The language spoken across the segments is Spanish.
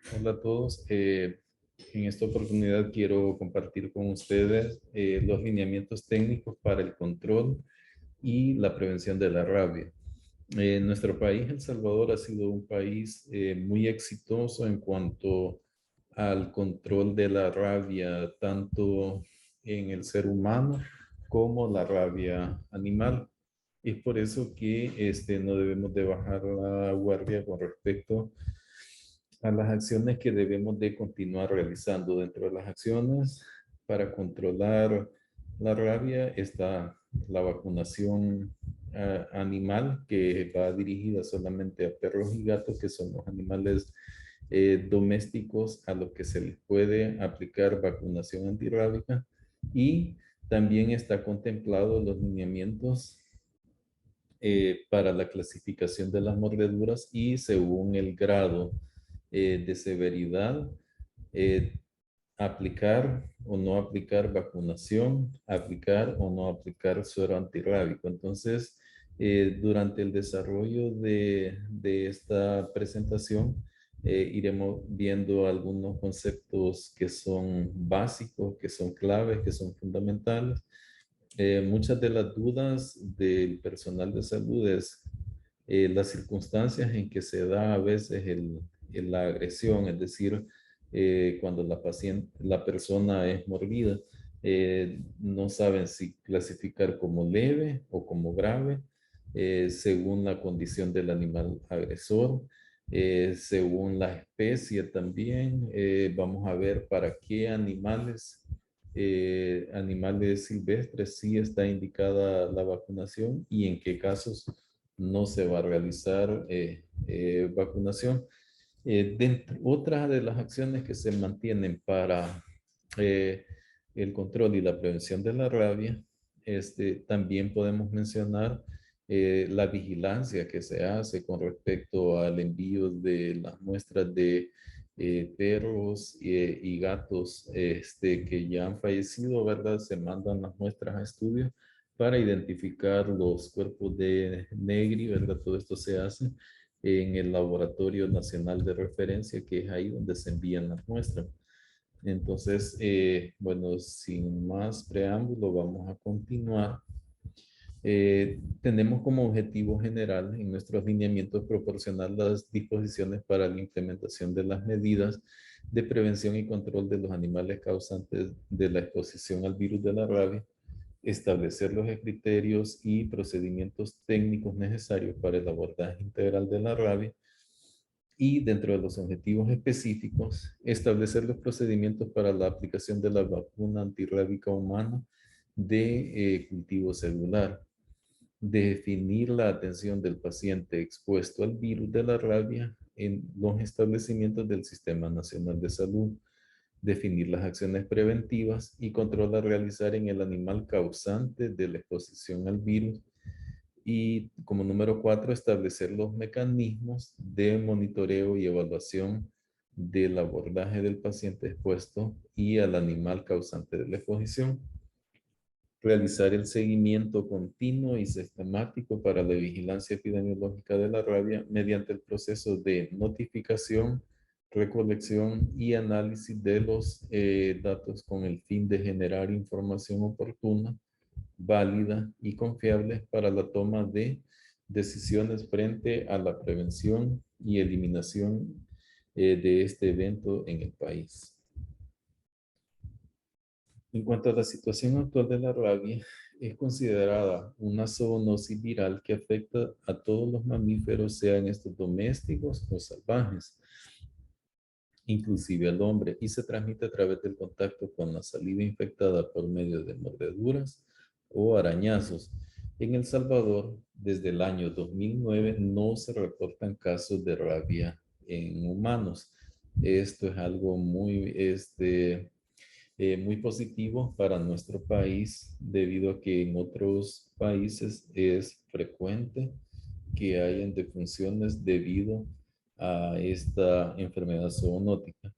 Hola a todos. En esta oportunidad quiero compartir con ustedes los lineamientos técnicos para el control y la prevención de la rabia. Nuestro país, El Salvador, ha sido un país muy exitoso en cuanto al control de la rabia, tanto en el ser humano como la rabia animal. Es por eso que no debemos de bajar la guardia con respecto a las acciones que debemos de continuar realizando. Dentro de las acciones para controlar la rabia está la vacunación animal, que va dirigida solamente a perros y gatos, que son los animales domésticos a los que se les puede aplicar vacunación antirrábica. Y también está contemplado los lineamientos para la clasificación de las mordeduras y según el grado de severidad, eh, aplicar o no aplicar vacunación, aplicar o no aplicar suero antirrábico. Entonces, durante el desarrollo de esta presentación, iremos viendo algunos conceptos que son básicos, que son claves, que son fundamentales. Muchas de las dudas del personal de salud es las circunstancias en que se da a veces la agresión, es decir, cuando la persona es mordida, no saben si clasificar como leve o como grave, según la condición del animal agresor, según la especie también. Vamos a ver para qué animales silvestres sí está indicada la vacunación y en qué casos no se va a realizar vacunación. Otra de las acciones que se mantienen para eh, el control y la prevención de la rabia, también podemos mencionar la vigilancia que se hace con respecto al envío de las muestras de perros y gatos que ya han fallecido, ¿verdad? Se mandan las muestras a estudio para identificar los cuerpos de Negri, ¿verdad? Todo esto se hace en el Laboratorio Nacional de Referencia, que es ahí donde se envían las muestras. Entonces, bueno, sin más preámbulo, vamos a continuar. Tenemos como objetivo general en nuestros lineamientos proporcionar las disposiciones para la implementación de las medidas de prevención y control de los animales causantes de la exposición al virus de la rabia, establecer los criterios y procedimientos técnicos necesarios para el abordaje integral de la rabia y dentro de los objetivos específicos, establecer los procedimientos para la aplicación de la vacuna antirrábica humana de cultivo celular, definir la atención del paciente expuesto al virus de la rabia en los establecimientos del Sistema Nacional de Salud, definir las acciones preventivas y control a realizar en el animal causante de la exposición al virus. Y como número 4, establecer los mecanismos de monitoreo y evaluación del abordaje del paciente expuesto y al animal causante de la exposición. Realizar el seguimiento continuo y sistemático para la vigilancia epidemiológica de la rabia mediante el proceso de notificación, recolección y análisis de los datos con el fin de generar información oportuna, válida y confiable para la toma de decisiones frente a la prevención y eliminación de este evento en el país. En cuanto a la situación actual de la rabia, es considerada una zoonosis viral que afecta a todos los mamíferos, sean estos domésticos o salvajes, inclusive al hombre, y se transmite a través del contacto con la saliva infectada por medio de mordeduras o arañazos. En El Salvador, desde el año 2009, no se reportan casos de rabia en humanos. Esto es algo muy positivo para nuestro país, debido a que en otros países es frecuente que hayan defunciones debido a esta enfermedad zoonótica.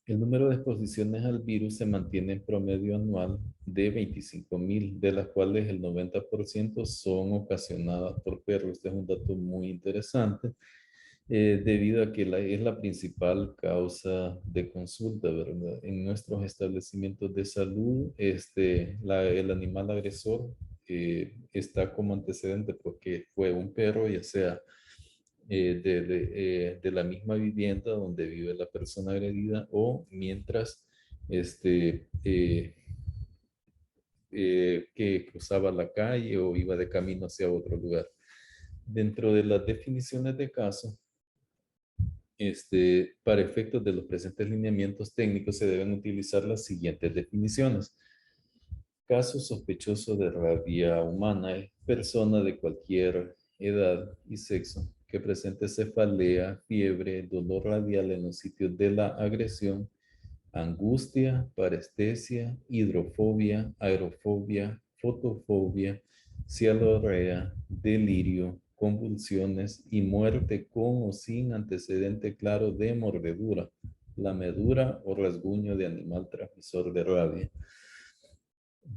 El número de exposiciones al virus se mantiene en promedio anual de 25,000, de las cuales el 90% son ocasionadas por perros. Este es un dato muy interesante. Debido a que es la principal causa de consulta, ¿verdad? En nuestros establecimientos de salud, el animal agresor está como antecedente porque fue un perro, ya sea de la misma vivienda donde vive la persona agredida o mientras que cruzaba la calle o iba de camino hacia otro lugar. Dentro de las definiciones de caso, para efectos de los presentes lineamientos técnicos se deben utilizar las siguientes definiciones. Caso sospechoso de rabia humana es persona de cualquier edad y sexo que presente cefalea, fiebre, dolor radial en los sitios de la agresión, angustia, parestesia, hidrofobia, aerofobia, fotofobia, cialorrea, delirio, convulsiones y muerte con o sin antecedente claro de mordedura, lamedura o rasguño de animal transmisor de rabia.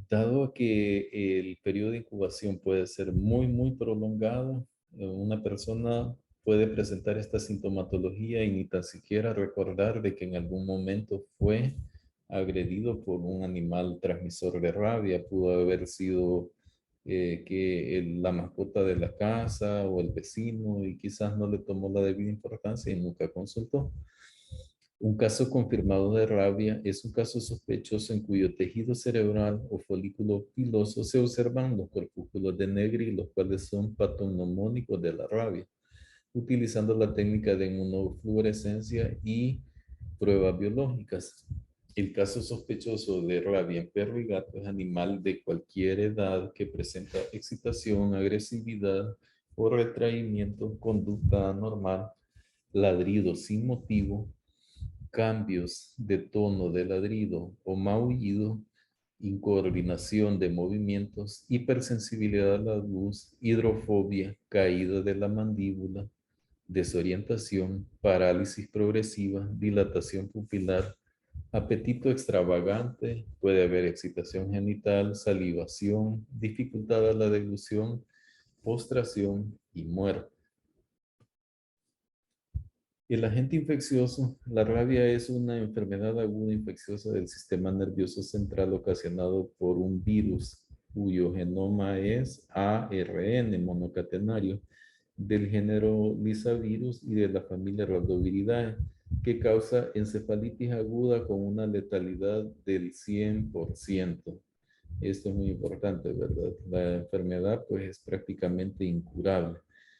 Dado que el periodo de incubación puede ser muy prolongado, una persona puede presentar esta sintomatología y ni tan siquiera recordar de que en algún momento fue agredido por un animal transmisor de rabia. Pudo haber sido la mascota de la casa o el vecino y quizás no le tomó la debida importancia y nunca consultó. Un caso confirmado de rabia es un caso sospechoso en cuyo tejido cerebral o folículo piloso se observan los corpúsculos de Negri, los cuales son patognomónicos de la rabia, utilizando la técnica de inmunofluorescencia y pruebas biológicas. El caso sospechoso de rabia en perro y gato es animal de cualquier edad que presenta excitación, agresividad o retraimiento, conducta anormal, ladrido sin motivo, cambios de tono de ladrido o maullido, incoordinación de movimientos, hipersensibilidad a la luz, hidrofobia, caída de la mandíbula, desorientación, parálisis progresiva, dilatación pupilar, apetito extravagante, puede haber excitación genital, salivación, dificultad a la deglución, postración y muerte. El agente infeccioso, la rabia es una enfermedad aguda infecciosa del sistema nervioso central ocasionado por un virus cuyo genoma es ARN monocatenario del género Lyssavirus y de la familia Rhabdoviridae, que causa encefalitis aguda con una letalidad del 100%. Esto es muy importante, ¿verdad? La enfermedad pues es prácticamente incurable.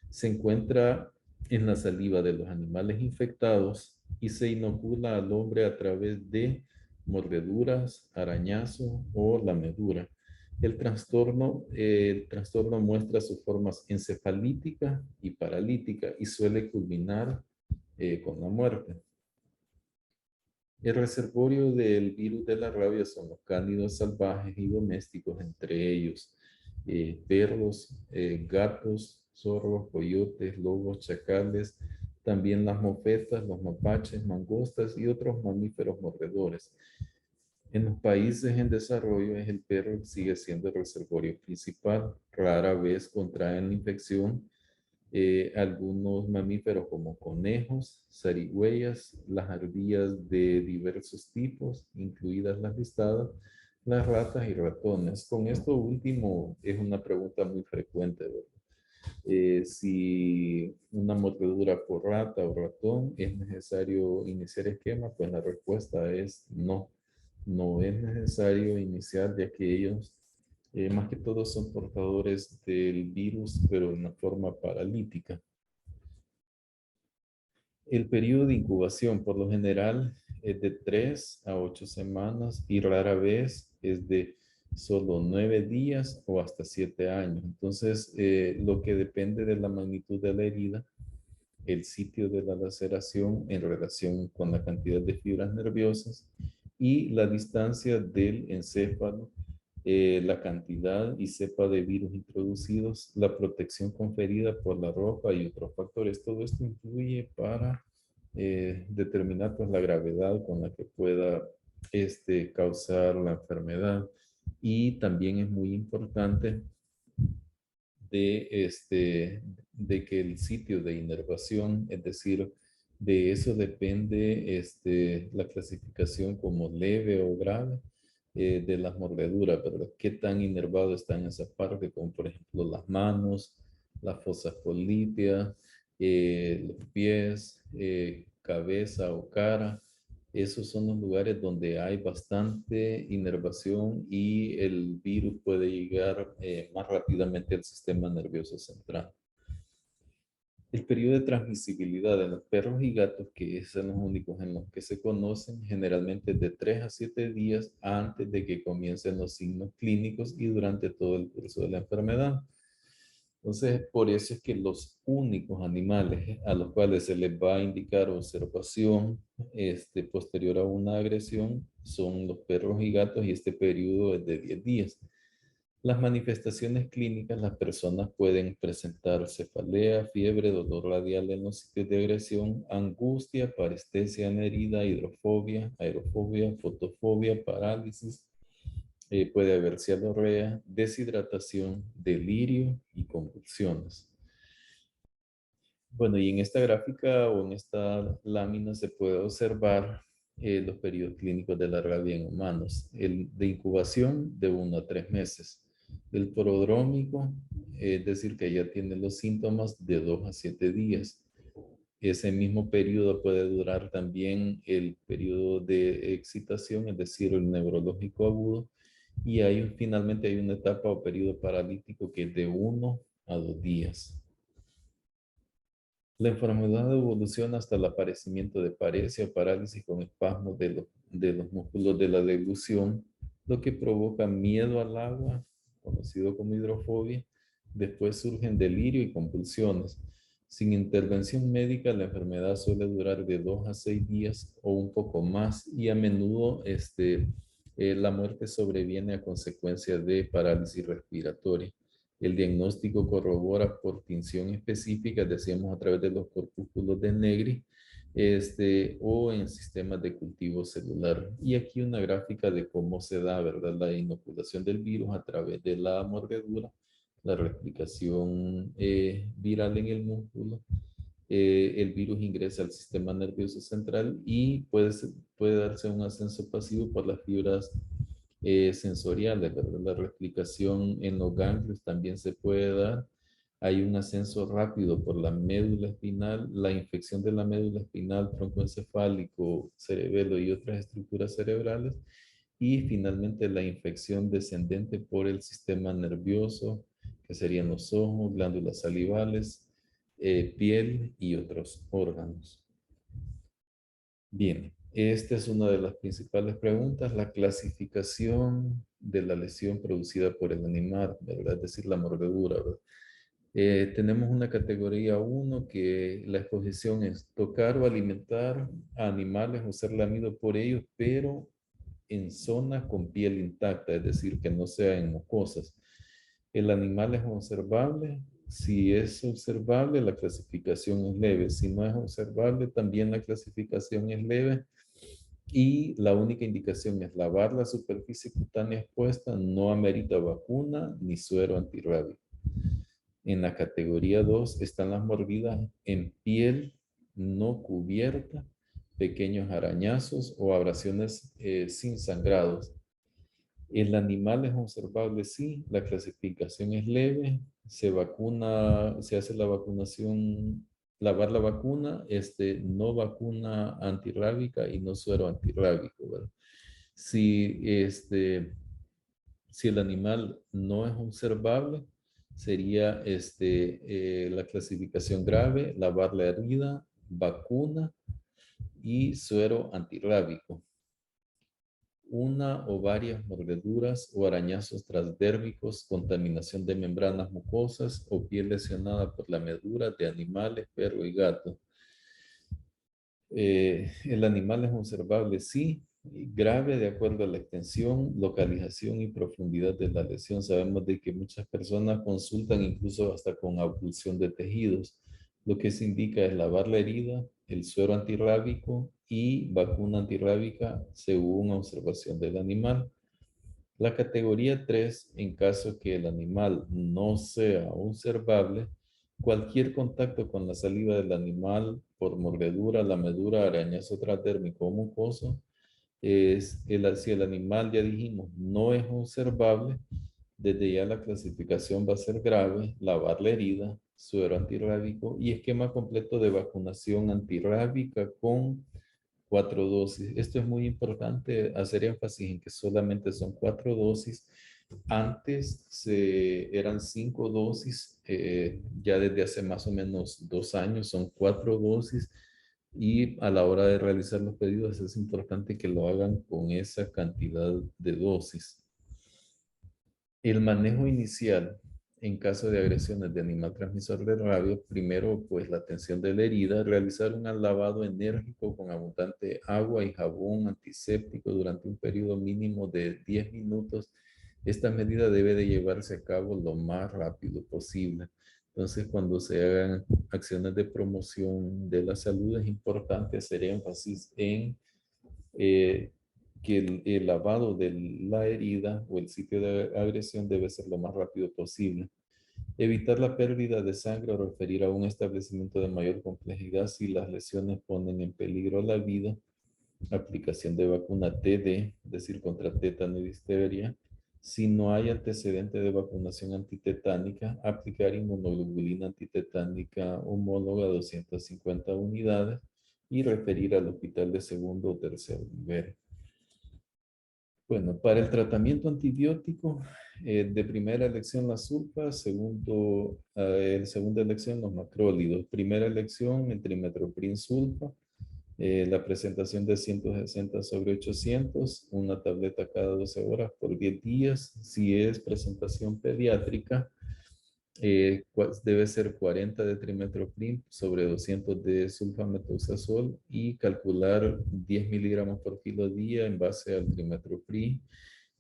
Se encuentra en la saliva de los animales infectados y se inocula al hombre a través de mordeduras, arañazo o lamedura. El trastorno muestra sus formas encefalítica y paralítica y suele culminar con la muerte. El reservorio del virus de la rabia son los cánidos salvajes y domésticos, entre ellos perros, gatos, zorros, coyotes, lobos, chacales, también las mofetas, los mapaches, mangostas y otros mamíferos mordedores. En los países en desarrollo es el perro que sigue siendo el reservorio principal. Rara vez contraen la infección algunos mamíferos como conejos, zarigüeyas, las ardillas de diversos tipos, incluidas las listadas, las ratas y ratones. Con esto último es una pregunta muy frecuente, ¿verdad? Si una mordedura por rata o ratón, ¿es necesario iniciar esquema? Pues la respuesta es no. No es necesario iniciar ya que ellos más que todo son portadores del virus, pero en una forma paralítica. El periodo de incubación por lo general es de 3 a 8 semanas y rara vez es de solo 9 días o hasta 7 años. Entonces, lo que depende de la magnitud de la herida, el sitio de la laceración en relación con la cantidad de fibras nerviosas y la distancia del encéfalo, la cantidad y cepa de virus introducidos, la protección conferida por la ropa y otros factores. Todo esto influye para determinar pues, la gravedad con la que pueda causar la enfermedad. Y también es muy importante de que el sitio de inervación, es decir, de eso depende la clasificación como leve o grave de las mordeduras, ¿verdad? ¿Qué tan inervado está en esa parte? Como por ejemplo las manos, las fosas polipias, los pies, cabeza o cara. Esos son los lugares donde hay bastante inervación y el virus puede llegar más rápidamente al sistema nervioso central. El periodo de transmisibilidad de los perros y gatos, que son los únicos en los que se conocen, generalmente es de 3 a 7 días antes de que comiencen los signos clínicos y durante todo el curso de la enfermedad. Entonces, por eso es que los únicos animales a los cuales se les va a indicar observación posterior a una agresión son los perros y gatos y este periodo es de 10 días. Las manifestaciones clínicas, las personas pueden presentar cefalea, fiebre, dolor radial en los sitios de agresión, angustia, parestesia en herida, hidrofobia, aerofobia, fotofobia, parálisis, puede haber cialorrea, deshidratación, delirio y convulsiones. Bueno, y en esta gráfica o en esta lámina se puede observar los periodos clínicos de la rabia en humanos. El de incubación de 1 a 3 meses. El prodrómico, es decir, que ya tiene los síntomas de 2 a 7 días. Ese mismo periodo puede durar también el periodo de excitación, es decir, el neurológico agudo. Y finalmente hay una etapa o periodo paralítico que es de 1 a 2 días. La enfermedad evoluciona hasta el aparecimiento de paresia o parálisis con espasmos de los músculos de la deglución, lo que provoca miedo al agua, conocido como hidrofobia. Después surgen delirio y convulsiones. Sin intervención médica, la enfermedad suele durar de 2 a 6 días o un poco más y a menudo la muerte sobreviene a consecuencia de parálisis respiratoria. El diagnóstico corrobora por tinción específica, decíamos a través de los corpúsculos de Negri, o en sistemas de cultivo celular. Y aquí una gráfica de cómo se da, ¿verdad? La inoculación del virus a través de la mordedura, la replicación viral en el músculo. El virus ingresa al sistema nervioso central y puede darse un ascenso pasivo por las fibras sensoriales, ¿verdad? La replicación en los ganglios también se puede dar. Hay un ascenso rápido por la médula espinal, la infección de la médula espinal, tronco encefálico, cerebelo y otras estructuras cerebrales. Y finalmente la infección descendente por el sistema nervioso, que serían los ojos, glándulas salivales, piel y otros órganos. Bien, esta es una de las principales preguntas, la clasificación de la lesión producida por el animal, ¿verdad? Es decir, la mordedura, ¿verdad? Tenemos una categoría 1 que la exposición es tocar o alimentar a animales o ser lamido por ellos, pero en zonas con piel intacta, es decir, que no sea en mucosas. El animal es observable. Si es observable, la clasificación es leve. Si no es observable, también la clasificación es leve. Y la única indicación es lavar la superficie cutánea expuesta, no amerita vacuna ni suero antirrábico. En la categoría 2 están las mordidas en piel no cubierta, pequeños arañazos o abrasiones sin sangrados. El animal es observable, sí, la clasificación es leve, se vacuna, se hace la vacunación, lavar la vacuna, no vacuna antirrábica y no suero antirrábico, ¿verdad? Si, si el animal no es observable, sería la clasificación grave, lavar la herida, vacuna y suero antirrábico. Una o varias mordeduras o arañazos transdérmicos, contaminación de membranas mucosas o piel lesionada por la medura de animales, perro y gato. El animal es observable, sí, grave de acuerdo a la extensión, localización y profundidad de la lesión. Sabemos de que muchas personas consultan incluso hasta con abulsión de tejidos. Lo que se indica es lavar la herida, el suero antirrábico y vacuna antirrábica según observación del animal. La categoría 3, en caso que el animal no sea observable, cualquier contacto con la saliva del animal por mordedura, lamedura, arañazo transdérmico o mucoso, si el animal, ya dijimos, no es observable, desde ya la clasificación va a ser grave, lavar la herida, suero antirrábico y esquema completo de vacunación antirrábica con 4 dosis. Esto es muy importante hacer énfasis en que solamente son 4 dosis. Antes eran 5 dosis, ya desde hace más o menos 2 años son 4 dosis y a la hora de realizar los pedidos es importante que lo hagan con esa cantidad de dosis. El manejo inicial en caso de agresiones de animal transmisor de rabia, primero pues la atención de la herida, realizar un lavado enérgico con abundante agua y jabón antiséptico durante un periodo mínimo de 10 minutos. Esta medida debe de llevarse a cabo lo más rápido posible. Entonces, cuando se hagan acciones de promoción de la salud, es importante hacer énfasis en eh, que el lavado de la herida o el sitio de agresión debe ser lo más rápido posible. Evitar la pérdida de sangre o referir a un establecimiento de mayor complejidad si las lesiones ponen en peligro la vida. Aplicación de vacuna TD, es decir, contra tétano y difteria. Si no hay antecedente de vacunación antitetánica, aplicar inmunoglobulina antitetánica homóloga 250 unidades y referir al hospital de segundo o tercer nivel. Bueno, para el tratamiento antibiótico, de primera elección las sulfas, segunda elección los macrólidos, primera elección el trimethoprim sulfa, la presentación de 160 sobre 800, una tableta cada 12 horas por 10 días. Si es presentación pediátrica, debe ser 40 de trimethoprim sobre 200 de sulfamethoxazol y calcular 10 miligramos por kilo día en base al trimethoprim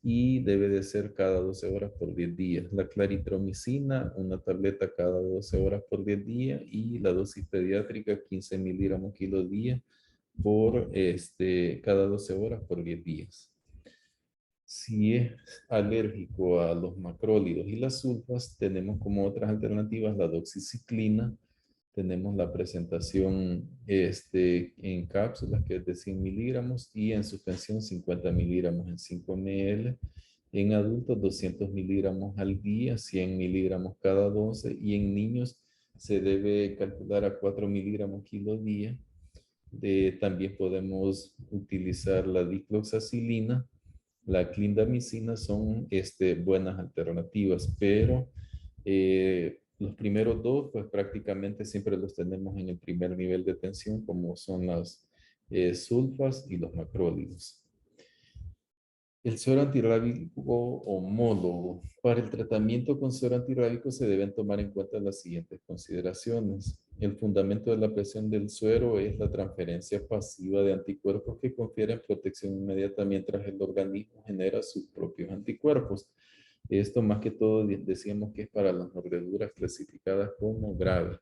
y debe de ser cada 12 horas por 10 días. La claritromicina, una tableta cada 12 horas por 10 días y la dosis pediátrica 15 miligramos kilo día por cada 12 horas por 10 días. Si es alérgico a los macrólidos y las sulfas, tenemos como otras alternativas la doxiciclina, tenemos la presentación en cápsulas que es de 100 miligramos y en suspensión 50 miligramos en 5 ml. En adultos 200 miligramos al día, 100 miligramos cada 12 y en niños se debe calcular a 4 miligramos kilo día. También podemos utilizar la dicloxacilina, la clindamicina son buenas alternativas, pero los primeros dos, pues prácticamente siempre los tenemos en el primer nivel de tensión, como son las sulfas y los macrólidos. El suero antirrábico homólogo. Para el tratamiento con suero antirrábico se deben tomar en cuenta las siguientes consideraciones. El fundamento de la presión del suero es la transferencia pasiva de anticuerpos que confieren protección inmediata mientras el organismo genera sus propios anticuerpos. Esto más que todo decíamos que es para las mordeduras clasificadas como graves.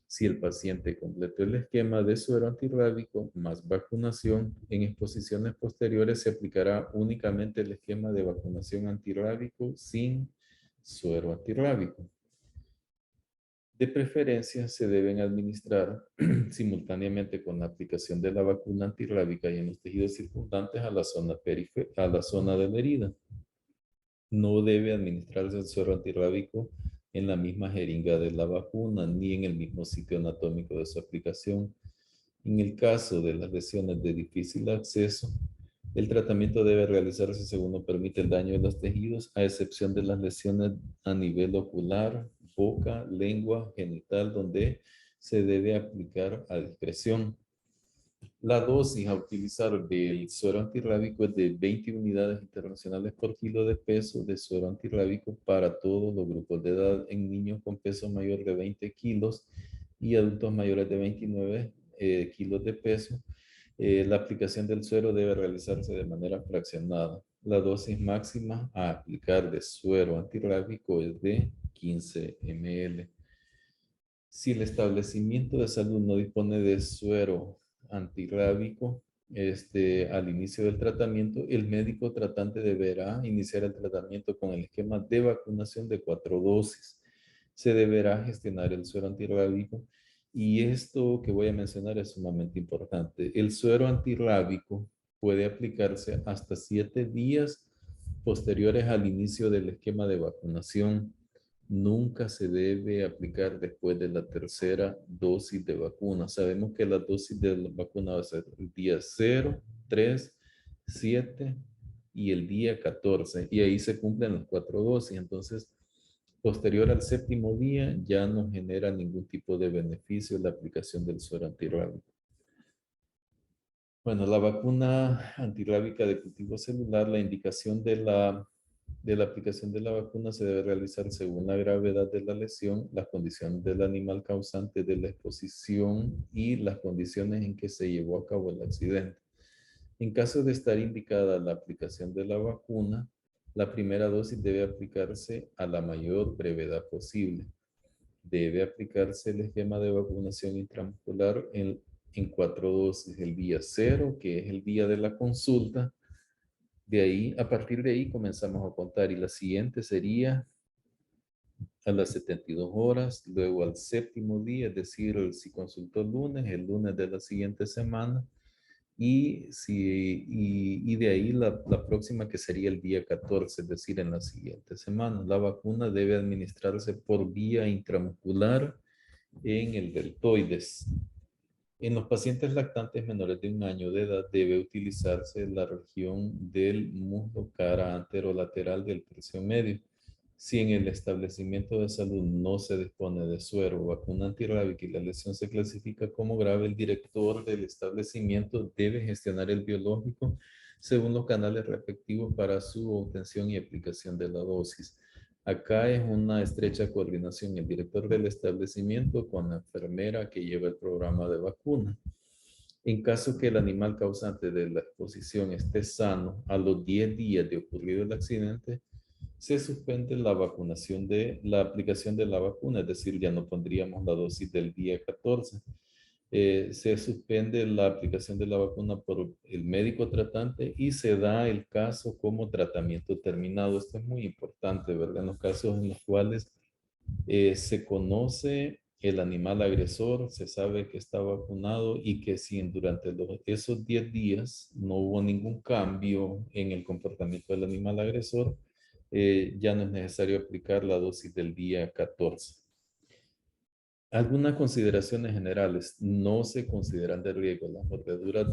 Si el paciente completó el esquema de suero antirrábico más vacunación, en exposiciones posteriores se aplicará únicamente el esquema de vacunación antirrábico sin suero antirrábico. De preferencia, se deben administrar simultáneamente con la aplicación de la vacuna antirrábica y en los tejidos circundantes a a la zona de la herida. No debe administrarse el suero antirrábico en la misma jeringa de la vacuna ni en el mismo sitio anatómico de su aplicación. En el caso de las lesiones de difícil acceso, el tratamiento debe realizarse según lo permite el daño de los tejidos, a excepción de las lesiones a nivel ocular, boca, lengua, genital, donde se debe aplicar a discreción. La dosis a utilizar del suero antirrábico es de 20 unidades internacionales por kilo de peso de suero antirrábico para todos los grupos de edad en niños con peso mayor de 20 kilos y adultos mayores de 29 kilos de peso. La aplicación del suero debe realizarse de manera fraccionada. La dosis máxima a aplicar de suero antirrábico es de 15 ml. Si el establecimiento de salud no dispone de suero antirrábico, al inicio del tratamiento, el médico tratante deberá iniciar el tratamiento con el esquema de vacunación de 4 dosis. Se deberá gestionar el suero antirrábico y esto que voy a mencionar es sumamente importante. El suero antirrábico puede aplicarse hasta 7 días posteriores al inicio del esquema de vacunación. Nunca se debe aplicar después de la tercera dosis de vacuna. Sabemos que la dosis de la vacuna va a ser el día 0, 3, 7 y el día 14. Y ahí se cumplen las 4 dosis. Entonces, posterior al séptimo día, ya no genera ningún tipo de beneficio la aplicación del suero antirrábico. Bueno, la vacuna antirrábica de cultivo celular, la indicación de la aplicación de la vacuna se debe realizar según la gravedad de la lesión, las condiciones del animal causante de la exposición y las condiciones en que se llevó a cabo el accidente. En caso de estar indicada la aplicación de la vacuna, la primera dosis debe aplicarse a la mayor brevedad posible. Debe aplicarse el esquema de vacunación intramuscular en 4 dosis, el día 0, que es el día de la consulta. De ahí, a partir de ahí comenzamos a contar y la siguiente sería a las 72 horas, luego al séptimo día, es decir, si consultó el lunes de la siguiente semana, y de ahí la próxima que sería el día 14, es decir, en la siguiente semana. La vacuna debe administrarse por vía intramuscular en el deltoides. En los pacientes lactantes menores de 1 año de edad debe utilizarse la región del muslo cara anterolateral del tercio medio. Si en el establecimiento de salud no se dispone de suero o vacuna antirrábica y la lesión se clasifica como grave, el director del establecimiento debe gestionar el biológico según los canales respectivos para su obtención y aplicación de la dosis. Acá es una estrecha coordinación el director del establecimiento con la enfermera que lleva el programa de vacuna. En caso que el animal causante de la exposición esté sano, a los 10 días de ocurrido el accidente, se suspende la vacunación de la aplicación de la vacuna, es decir, ya no pondríamos la dosis del día 14. Se suspende la aplicación de la vacuna por el médico tratante y se da el caso como tratamiento terminado. Esto es muy importante, ¿verdad? En los casos en los cuales se conoce el animal agresor, se sabe que está vacunado y que si durante esos 10 días no hubo ningún cambio en el comportamiento del animal agresor, ya no es necesario aplicar la dosis del día 14. Algunas consideraciones generales. No se consideran de riesgo las mordeduras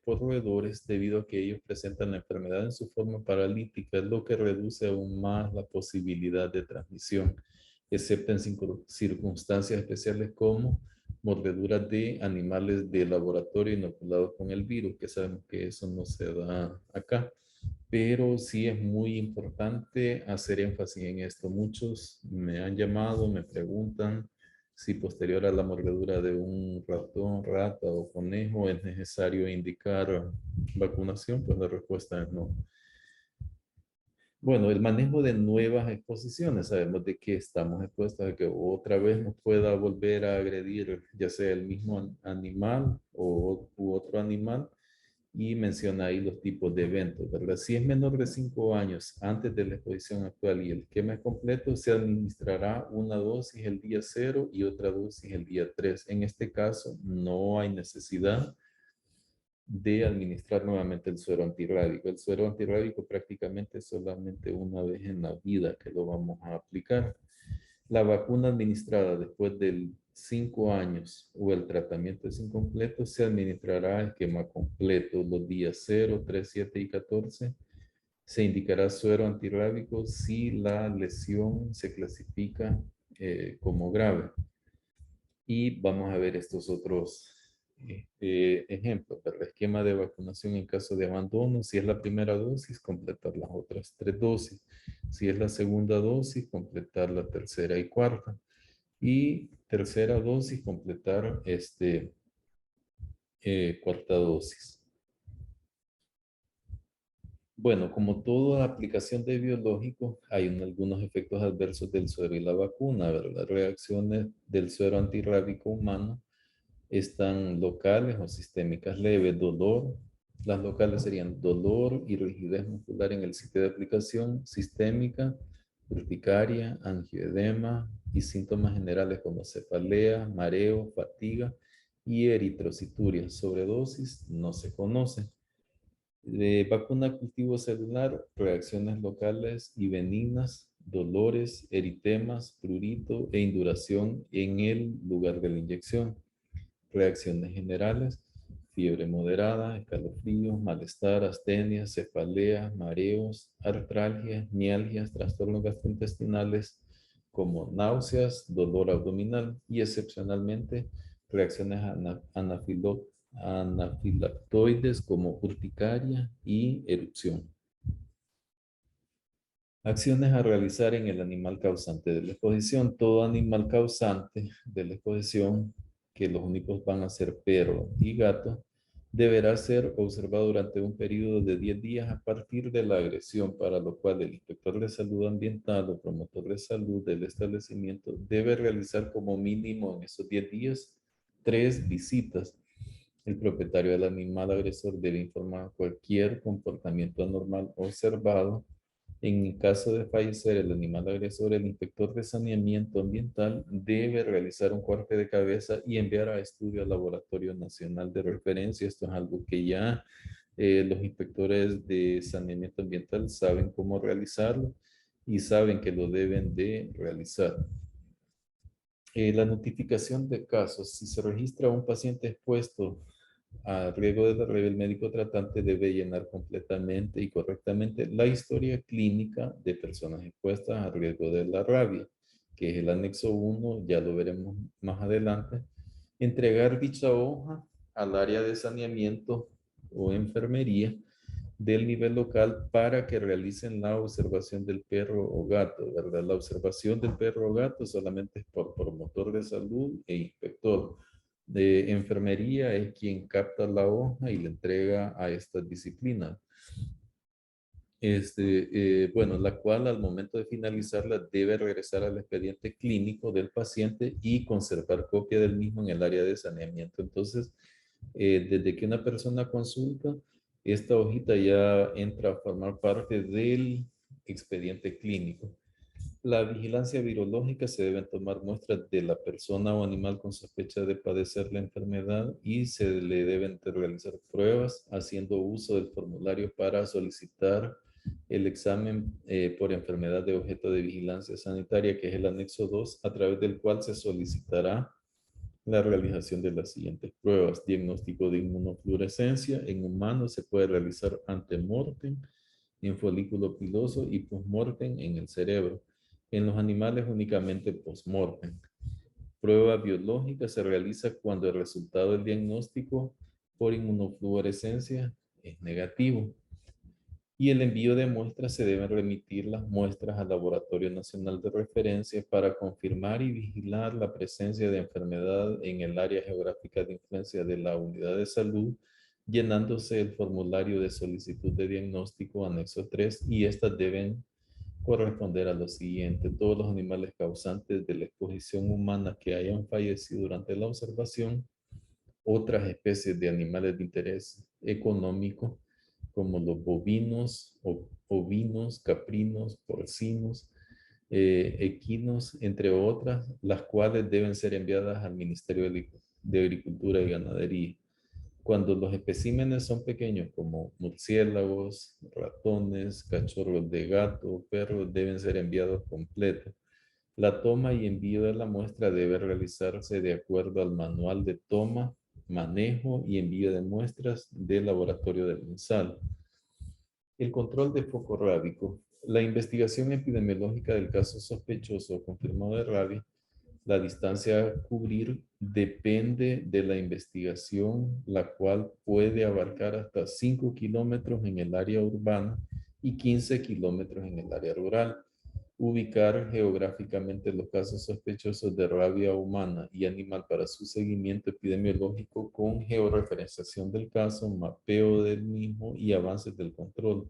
por roedores debido a que ellos presentan la enfermedad en su forma paralítica, lo que reduce aún más la posibilidad de transmisión, excepto en circunstancias especiales como mordeduras de animales de laboratorio inoculados con el virus, que sabemos que eso no se da acá. Pero sí es muy importante hacer énfasis en esto. Muchos me han llamado, me preguntan si posterior a la mordedura de un ratón, rata o conejo es necesario indicar vacunación, pues la respuesta es no. Bueno, el manejo de nuevas exposiciones, sabemos de que estamos expuestos a que otra vez nos pueda volver a agredir, ya sea el mismo animal u otro animal, y menciona ahí los tipos de eventos, ¿verdad? Si es menor de 5 años antes de la exposición actual y el esquema es completo, se administrará una dosis el día 0 y otra dosis el día 3. En este caso, no hay necesidad de administrar nuevamente el suero antirrábico. El suero antirrábico prácticamente solamente una vez en la vida que lo vamos a aplicar. La vacuna administrada después de 5 años o el tratamiento es incompleto, se administrará esquema completo los días 0, 3, 7 y 14. Se indicará suero antirrábico si la lesión se clasifica como grave. Y vamos a ver estos otros ejemplos. El esquema de vacunación en caso de abandono, si es la primera dosis, completar las otras 3 dosis. Si es la segunda dosis, completar la tercera y cuarta. Y tercera dosis, completar cuarta dosis. Bueno, como toda aplicación de biológicos, hay algunos efectos adversos del suero y la vacuna, ¿verdad? Las reacciones del suero antirrábico humano están locales o sistémicas leves, dolor, Las locales serían dolor y rigidez muscular en el sitio de aplicación, sistémica, urticaria, angioedema y síntomas generales como cefalea, mareo, fatiga y eritrocituria. Sobredosis no se conoce. De vacuna cultivo celular, reacciones locales y benignas, dolores, eritemas, prurito e induración en el lugar de la inyección. Reacciones generales, fiebre moderada, escalofríos, malestar, astenia, cefalea, mareos, artralgias, mialgias, trastornos gastrointestinales como náuseas, dolor abdominal y excepcionalmente reacciones anafilactoides como urticaria y erupción. Acciones a realizar en el animal causante de la exposición. Todo animal causante de la exposición, que los únicos van a ser perro y gato, deberá ser observado durante un periodo de 10 días a partir de la agresión, para lo cual el inspector de salud ambiental o promotor de salud del establecimiento debe realizar como mínimo en esos 10 días 3 visitas. El propietario del animal agresor debe informar cualquier comportamiento anormal observado. En caso de fallecer el animal agresor, el inspector de saneamiento ambiental debe realizar un corte de cabeza y enviar a estudio al Laboratorio Nacional de Referencia. Esto es algo que ya los inspectores de saneamiento ambiental saben cómo realizarlo y saben que lo deben de realizar. La notificación de casos. Si se registra un paciente expuesto a riesgo de la rabia, el médico tratante debe llenar completamente y correctamente la historia clínica de personas expuestas a riesgo de la rabia, que es el anexo 1, ya lo veremos más adelante. Entregar dicha hoja al área de saneamiento o enfermería del nivel local para que realicen la observación del perro o gato, ¿verdad? La observación del perro o gato solamente es por promotor de salud e inspector. De enfermería es quien capta la hoja y la entrega a esta disciplina. Bueno, la cual al momento de finalizarla debe regresar al expediente clínico del paciente y conservar copia del mismo en el área de saneamiento. Entonces, desde que una persona consulta, esta hojita ya entra a formar parte del expediente clínico. La vigilancia virológica: se deben tomar muestras de la persona o animal con sospecha de padecer la enfermedad y se le deben de realizar pruebas haciendo uso del formulario para solicitar el examen por enfermedad de objeto de vigilancia sanitaria, que es el anexo 2, a través del cual se solicitará la realización de las siguientes pruebas. Diagnóstico de inmunofluorescencia. En humanos se puede realizar antemortem, en folículo piloso y postmortem en el cerebro. En los animales únicamente postmortem. Prueba biológica se realiza cuando el resultado del diagnóstico por inmunofluorescencia es negativo. Y el envío de muestras: se deben remitir las muestras al Laboratorio Nacional de Referencia para confirmar y vigilar la presencia de enfermedad en el área geográfica de influencia de la unidad de salud, llenándose el formulario de solicitud de diagnóstico anexo 3, y estas deben corresponder a lo siguiente: todos los animales causantes de la exposición humana que hayan fallecido durante la observación, otras especies de animales de interés económico, como los bovinos, ovinos, caprinos, porcinos, equinos, entre otras, las cuales deben ser enviadas al Ministerio de Agricultura y Ganadería. Cuando los especímenes son pequeños, como murciélagos, ratones, cachorros de gato, perros, deben ser enviados completos. La toma y envío de la muestra debe realizarse de acuerdo al manual de toma, manejo y envío de muestras del laboratorio del MinSal. El control de foco rábico. La investigación epidemiológica del caso sospechoso o confirmado de rabia. La distancia a cubrir depende de la investigación, la cual puede abarcar hasta 5 kilómetros en el área urbana y 15 kilómetros en el área rural. Ubicar geográficamente los casos sospechosos de rabia humana y animal para su seguimiento epidemiológico con georreferenciación del caso, mapeo del mismo y avances del control.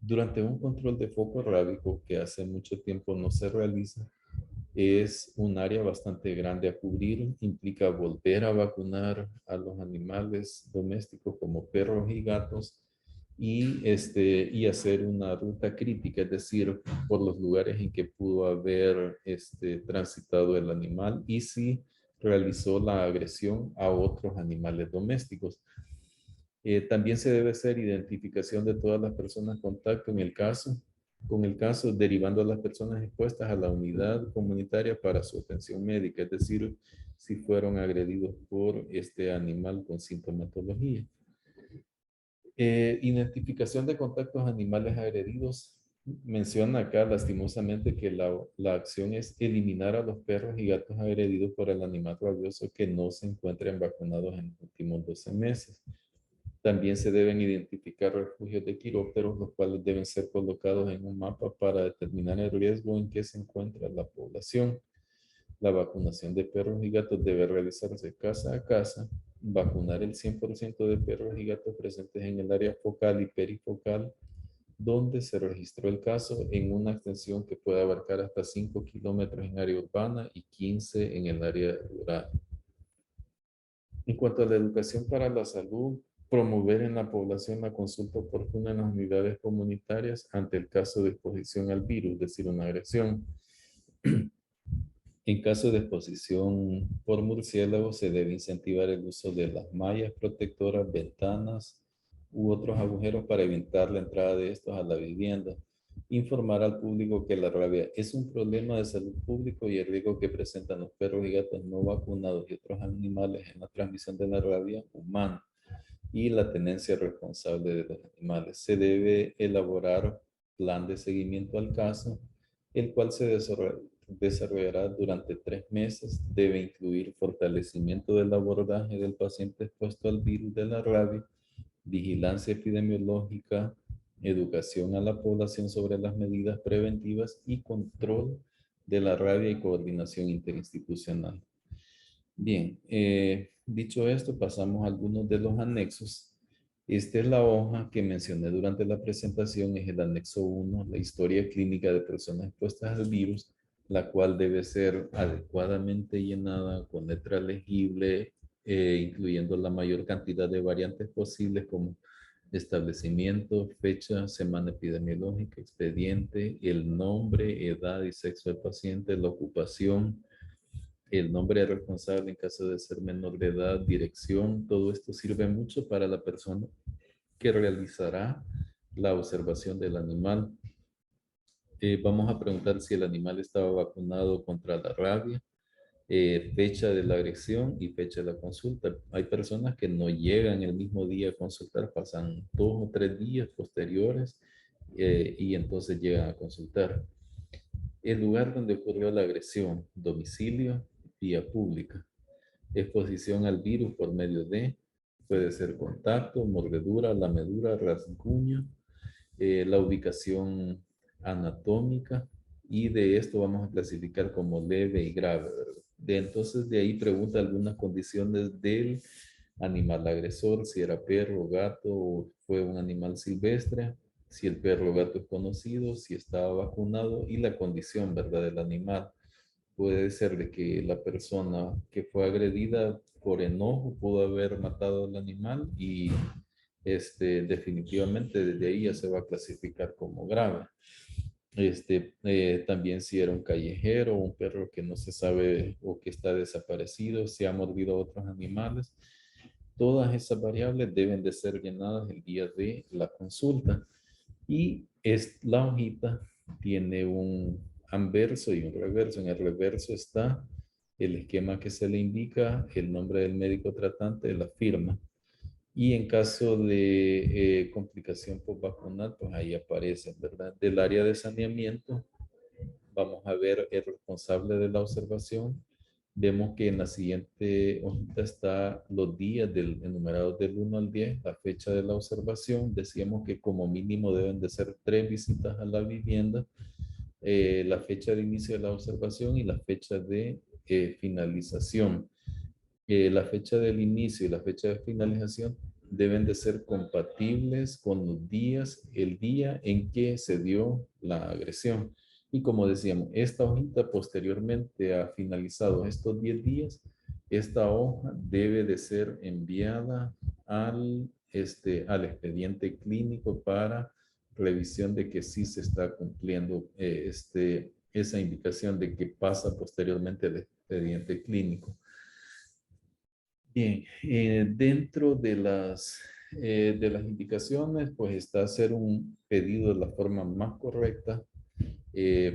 Durante un control de foco rábico, que hace mucho tiempo no se realiza, Es un área bastante grande a cubrir, implica volver a vacunar a los animales domésticos como perros y gatos y hacer una ruta crítica, es decir, por los lugares en que pudo haber transitado el animal y si realizó la agresión a otros animales domésticos. También se debe hacer identificación de todas las personas contacto con el caso derivando a las personas expuestas a la unidad comunitaria para su atención médica, es decir, si fueron agredidos por este animal con sintomatología. Identificación de contactos animales agredidos. Menciona acá lastimosamente que la acción es eliminar a los perros y gatos agredidos por el animal rabioso que no se encuentren vacunados en los últimos 12 meses. También se deben identificar refugios de quirópteros, los cuales deben ser colocados en un mapa para determinar el riesgo en que se encuentra la población. La vacunación de perros y gatos debe realizarse casa a casa. Vacunar el 100% de perros y gatos presentes en el área focal y perifocal donde se registró el caso en una extensión que puede abarcar hasta 5 kilómetros en área urbana y 15 en el área rural. En cuanto a la educación para la salud, promover en la población la consulta oportuna en las unidades comunitarias ante el caso de exposición al virus, es decir, una agresión. En caso de exposición por murciélagos, se debe incentivar el uso de las mallas protectoras, ventanas u otros agujeros para evitar la entrada de estos a la vivienda. Informar al público que la rabia es un problema de salud pública y el riesgo que presentan los perros y gatos no vacunados y otros animales en la transmisión de la rabia humana y la tenencia responsable de los animales. Se debe elaborar plan de seguimiento al caso, el cual se desarrollará durante 3 meses. Debe incluir fortalecimiento del abordaje del paciente expuesto al virus de la rabia, vigilancia epidemiológica, educación a la población sobre las medidas preventivas y control de la rabia y coordinación interinstitucional. Bien, dicho esto, pasamos a algunos de los anexos. Esta es la hoja que mencioné durante la presentación, es el anexo 1, la historia clínica de personas expuestas al virus, la cual debe ser adecuadamente llenada con letra legible, incluyendo la mayor cantidad de variantes posibles como establecimiento, fecha, semana epidemiológica, expediente, el nombre, edad y sexo del paciente, la ocupación, el nombre del responsable en caso de ser menor de edad, dirección, todo esto sirve mucho para la persona que realizará la observación del animal. Vamos a preguntar si el animal estaba vacunado contra la rabia, fecha de la agresión y fecha de la consulta. Hay personas que no llegan el mismo día a consultar, pasan 2 o 3 días posteriores y entonces llegan a consultar. El lugar donde ocurrió la agresión, domicilio, vía pública. Exposición al virus por medio de, puede ser contacto, mordedura, lamedura, rasguño, la ubicación anatómica y de esto vamos a clasificar como leve y grave, ¿verdad? Entonces de ahí pregunta algunas condiciones del animal agresor, si era perro, gato o fue un animal silvestre, si el perro o gato es conocido, si estaba vacunado y la condición, ¿verdad?, del animal. Puede ser de que la persona que fue agredida por enojo pudo haber matado al animal y definitivamente desde ahí ya se va a clasificar como grave. También si era un callejero, un perro que no se sabe o que está desaparecido, si ha mordido a otros animales, todas esas variables deben de ser llenadas el día de la consulta. Y la hojita tiene un anverso y un reverso. En el reverso está el esquema que se le indica, el nombre del médico tratante, la firma. Y en caso de complicación postvacunal, pues ahí aparece, ¿verdad? Del área de saneamiento, vamos a ver el responsable de la observación. Vemos que en la siguiente hojita está los días enumerados del 1 al 10, la fecha de la observación. Decíamos que como mínimo deben de ser 3 visitas a la vivienda, la fecha de inicio de la observación y la fecha de finalización. La fecha del inicio y la fecha de finalización deben de ser compatibles con los días, el día en que se dio la agresión. Y como decíamos, esta hojita posteriormente a finalizados estos 10 días, esta hoja debe de ser enviada al expediente clínico para revisión de que sí se está cumpliendo esa indicación de que pasa posteriormente al expediente clínico. Bien, dentro de las indicaciones, pues está hacer un pedido de la forma más correcta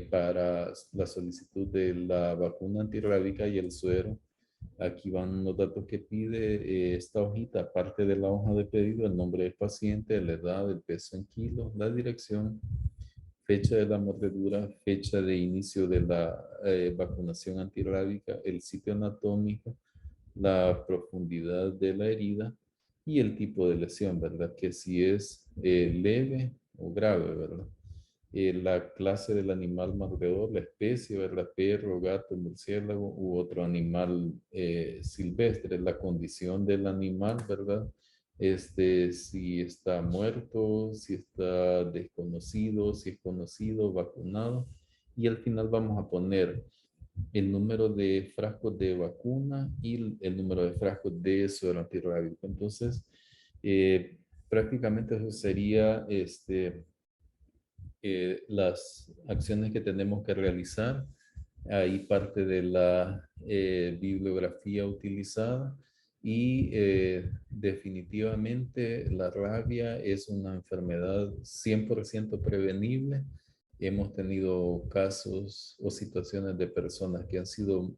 para la solicitud de la vacuna antirrábica y el suero. Aquí van los datos que pide esta hojita, aparte de la hoja de pedido, el nombre del paciente, la edad, el peso en kilos, la dirección, fecha de la mordedura, fecha de inicio de la vacunación antirrábica, el sitio anatómico, la profundidad de la herida y el tipo de lesión, ¿verdad? Que si es leve o grave, ¿verdad? La clase del animal mordedor, la especie, ¿verdad? Perro, gato, murciélago u otro animal silvestre, la condición del animal, ¿verdad? Si está muerto, si está desconocido, si es conocido, vacunado. Y al final vamos a poner el número de frascos de vacuna y el número de frascos de suero antirrábico. Entonces, prácticamente eso sería las acciones que tenemos que realizar. Ahí parte de la bibliografía utilizada y definitivamente la rabia es una enfermedad 100% prevenible. Hemos tenido casos o situaciones de personas que han sido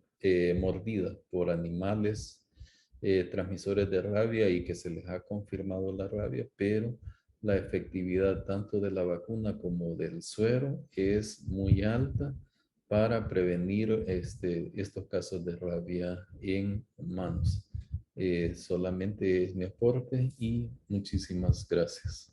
mordidas por animales transmisores de rabia y que se les ha confirmado la rabia, pero la efectividad tanto de la vacuna como del suero es muy alta para prevenir estos casos de rabia en humanos. Solamente es mi aporte y muchísimas gracias.